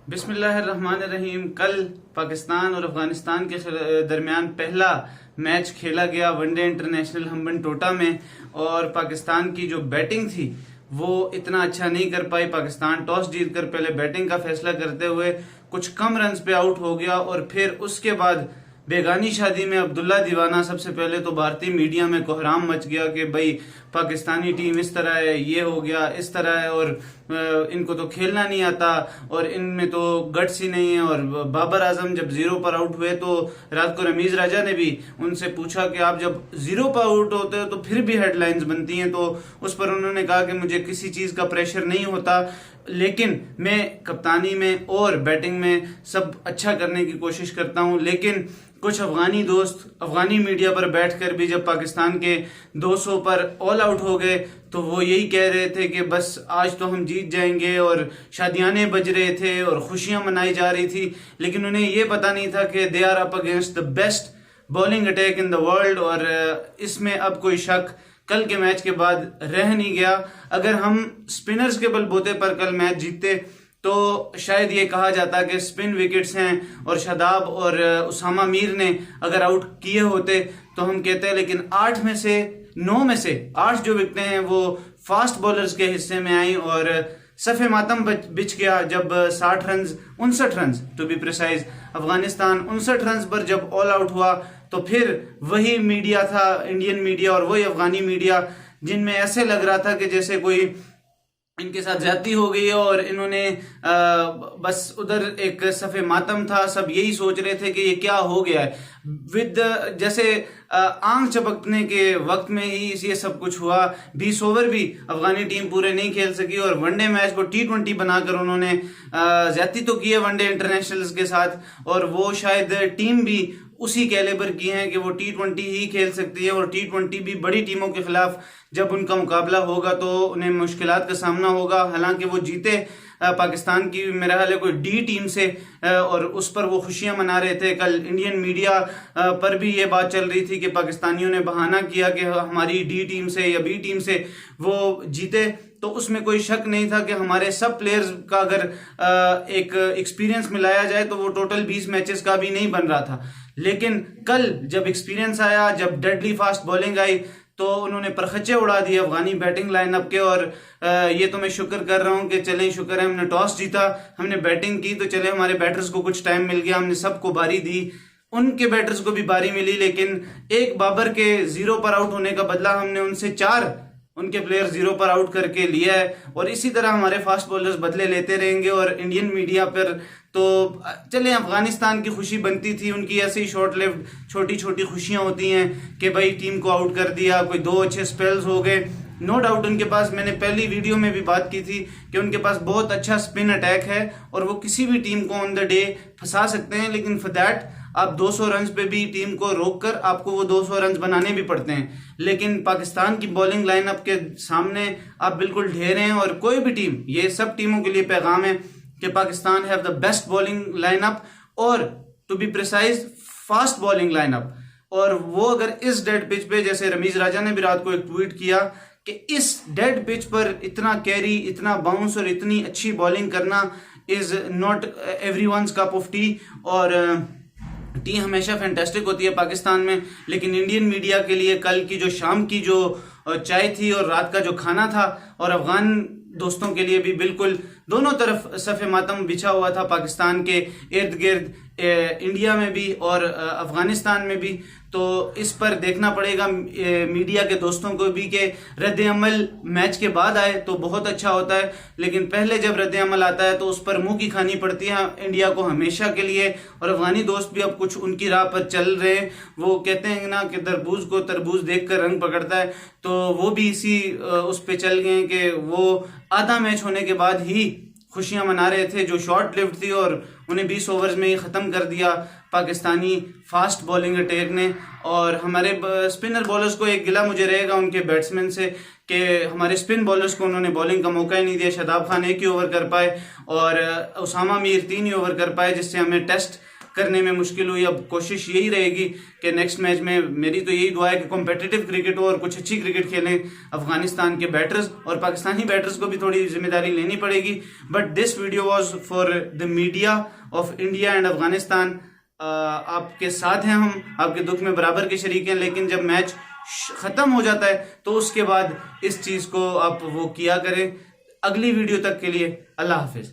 बिस्मिल्लाहिर्रहमानिर्रहीम। कल पाकिस्तान और अफगानिस्तान के दरमियान पहला मैच खेला गया वनडे इंटरनेशनल हम्बनटोटा में, और पाकिस्तान की जो बैटिंग थी वो इतना अच्छा नहीं कर पाई। पाकिस्तान टॉस जीतकर पहले बैटिंग का फैसला करते हुए कुछ कम रन्स पे आउट हो गया, और फिर उसके बाद बेगानी शादी में अब्दुल्ला दीवाना। सबसे पहले तो भारतीय मीडिया में कोहराम मच गया कि भाई पाकिस्तानी टीम इस तरह है, ये हो गया, इस तरह है, और इनको तो खेलना नहीं आता, और इनमें तो गट्स ही नहीं है। और बाबर आजम जब 0 पर आउट हुए तो रात को रमीज राजा ने भी उनसे पूछा कि आप जब 0 पर आउट होते हो तो फिर भी हेडलाइंस बनती हैं, तो उस पर उन्होंने कहा कि मुझे किसी चीज का प्रेशर नहीं होता, लेकिन मैं कप्तानी में और बैटिंग में सब अच्छा करने की कोशिश करता हूं। लेकिन कुछ अफगानी दोस्त अफगानी मीडिया पर बैठकर भी जब पाकिस्तान के 200 पर ऑल आउट हो गए तो वो यही कह रहे थे कि बस आज तो हम जीत जाएंगे, और शादियाने बज रहे थे और खुशियां मनाई जा रही थी। लेकिन उन्हें ये पता नहीं था कि they are up against the best bowling attack in the world, और इसमें अब कोई शक कल के मैच के बाद रह नहीं गया। अगर हम स्पिनर्स के बलबूते पर कल मैच जीतते तो शायद ये कहा जाता कि स्पिन विकेट्स हैं, और शादाब और उसामा मीर ने अगर आउट किए होते तो हम कहते हैं। लेकिन 9 में से 8 जो विकेटें हैं वो फास्ट बॉलर्स के हिस्से में आई, और सफ़े मातम बिछ गया जब 59 run to be precise Afghanistan 59 run पर जब ऑल आउट हुआ, तो फिर वही मीडिया था, इंडियन मीडिया और वही अफगानी मीडिया, जिनमें ऐसे लग रहा था कि जैसे कोई इनके साथ ज्यादती हो गई है, और इन्होंने बस उधर एक सफ़े मातम था। सब यही सोच रहे थे कि ये क्या हो गया है, जैसे आंख झपकने के वक्त में ही ये सब कुछ हुआ। 20 ओवर भी अफगानी टीम पूरे नहीं खेल सकी, और वनडे मैच को T20 बनाकर उन्होंने ज्यादती तो की है वनडे इंटरनेशनल्स के साथ, और वो शायद टीम भी उसी कैलिबर की है कि वो T20 ही खेल सकती है, और T20 भी बड़ी टीमों के खिलाफ जब उनका मुकाबला होगा तो उन्हें मुश्किलात का सामना होगा। हालांकि वो जीते पाकिस्तान की मेरा ख्याल है कोई D टीम से, और उस पर वो खुशियां मना रहे थे। कल इंडियन मीडिया पर भी ये बात चल रही थी कि पाकिस्तानियों ने बहाना किया कि हमारी D टीम से या B टीम से वो जीते, तो उसमें कोई शक नहीं था कि हमारे सब प्लेयर्स का अगर एक एक्सपीरियंस मिलाया जाए तो वो टोटल 20 मैचेस का भी नहीं बन रहा था। लेकिन कल जब एक्सपीरियंस आया, जब डेडली फास्ट बॉलिंग आई, तो उन्होंने परखचे उड़ा दिए अफगानी बैटिंग लाइनअप के। और ये तो मैं शुक्र कर रहा हूं कि चलें, शुक्र है हमने टॉस जीता, हमने बैटिंग की, तो चले हमारे बैटर्स को कुछ टाइम मिल गया, हमने सबको बारी दी, उनके बैटर्स को भी बारी मिली। लेकिन एक बाबर के 0 पर आउट होने का बदला हमने उनसे 4 उनके प्लेयर 0 पर आउट करके लिया है, और इसी तरह हमारे फास्ट बॉलर्स बदले लेते रहेंगे। और इंडियन मीडिया पर तो चले अफगानिस्तान की खुशी बनती थी, उनकी ऐसे ही शॉर्ट लिव्ड छोटी छोटी खुशियां होती हैं कि भाई टीम को आउट कर दिया, कोई 2 अच्छे स्पेल्स हो गए। नो डाउट उनके पास, मैंने पहली वीडियो में भी बात की थी कि उनके पास बहुत अच्छा स्पिन अटैक है, और वो किसी भी टीम को ऑन द डे फंसा सकते हैं। लेकिन फॉर दैट आप 200 रन पे भी टीम को रोककर आपको वो 200 रन बनाने भी पड़ते हैं। लेकिन पाकिस्तान की बॉलिंग लाइनअप के सामने आप बिल्कुल ढेर हैं, और कोई भी टीम, ये सब टीमों के लिए पैगाम है कि Pakistan have the best bowling lineup, और to be precise fast bowling lineup. और वो अगर इस डेड पिच पे, जैसे रमीज राजा ने भी रात को एक ट्वीट किया कि इस डेड पिच पर इतना कैरी, इतना बाउंस और इतनी अच्छी बॉलिंग करना is not everyone's cup of T. और टी हमेशा फैंटास्टिक होती है पाकिस्तान में, लेकिन इंडियन मीडिया के लिए कल की जो शाम की जो चाय थी और रात का जो खाना था, और अफगान दोस्तों के लिए भी बिल्कुल दोनों तरफ सफ़े मातम बिछा हुआ था पाकिस्तान के इर्द गिर्द, इंडिया में भी और अफगानिस्तान में भी। तो इस पर देखना पड़ेगा मीडिया के दोस्तों को भी कि रद्द अमल मैच के बाद आए तो बहुत अच्छा होता है, लेकिन पहले जब रद्द अमल आता है तो उस पर मुंह की खानी पड़ती है इंडिया को हमेशा के लिए। और अफगानी दोस्त भी अब कुछ उनकी राह पर चल रहे हैं। वो कहते हैं ना कि तरबूज को तरबूज देखकर रंग पकड़ता है, तो वो भी इसी उस पे चल गए कि वो आधा मैच होने के बाद ही खुशियां मना रहे थे जो शॉर्ट लिव्ड थी, और उन्हें 20 ओवर्स में ही ख़त्म कर दिया पाकिस्तानी फास्ट बॉलिंग अटैक ने। और हमारे स्पिनर बॉलर्स को एक गिला मुझे रहेगा उनके बैट्समैन से कि हमारे स्पिन बॉलर्स को उन्होंने बॉलिंग का मौका ही नहीं दिया। शादाब खान 1 ही ओवर कर पाए, और उसामा मीर 3 ही ओवर कर पाए, जिससे हमें टेस्ट करने में मुश्किल हुई। अब कोशिश यही रहेगी कि नेक्स्ट मैच में मेरी तो यही दुआ है कि कॉम्पिटिटिव क्रिकेट हो और कुछ अच्छी क्रिकेट खेलें अफगानिस्तान के बैटर्स, और पाकिस्तानी बैटर्स को भी थोड़ी जिम्मेदारी लेनी पड़ेगी। But this video was for the media of India and Afghanistan. आपके साथ हैं हम, आपके दुख में बराबर के शरीक हैं, लेकिन जब मैच खत्म हो जाता है तो उसके बाद इस चीज को आप वो किया करें। अगली वीडियो तक के लिए अल्लाह हाफिज।